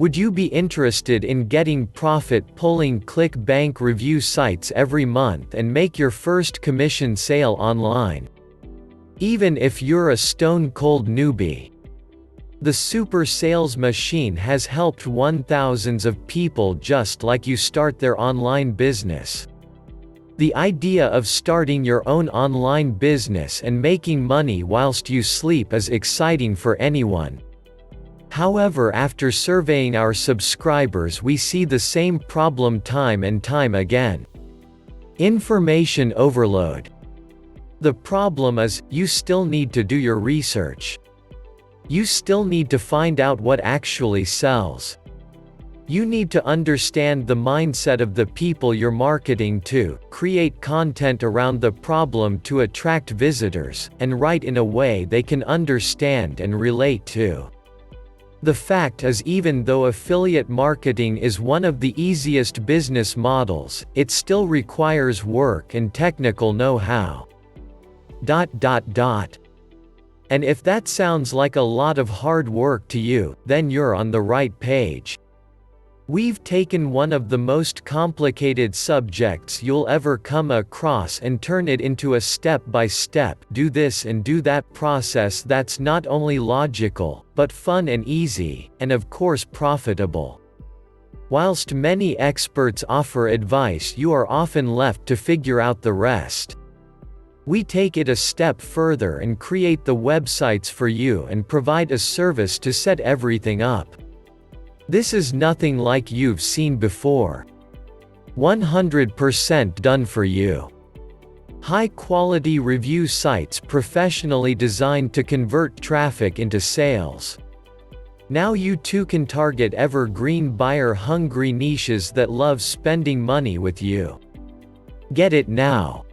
Would you be interested in getting profit-pulling ClickBank review sites every month and make your first commission sale online? Even if you're a stone-cold newbie. The super sales machine has helped thousands of people just like you start their online business. The idea of starting your own online business and making money whilst you sleep is exciting for anyone. However, after surveying our subscribers, we see the same problem time and time again. Information overload. The problem is, you still need to do your research. You still need to find out what actually sells. You need to understand the mindset of the people you're marketing to, create content around the problem to attract visitors, and write in a way they can understand and relate to. The fact is, even though affiliate marketing is one of the easiest business models, it still requires work and technical know-how. And if that sounds like a lot of hard work to you, then you're on the right page. We've taken one of the most complicated subjects you'll ever come across and turn it into a step-by-step, do this and do that process that's not only logical, but fun and easy, and of course profitable. Whilst many experts offer advice, you are often left to figure out the rest. We take it a step further and create the websites for you and provide a service to set everything up. This is nothing like you've seen before. 100% done for you. High-quality review sites professionally designed to convert traffic into sales. Now you too can target evergreen buyer-hungry niches that love spending money with you. Get it now.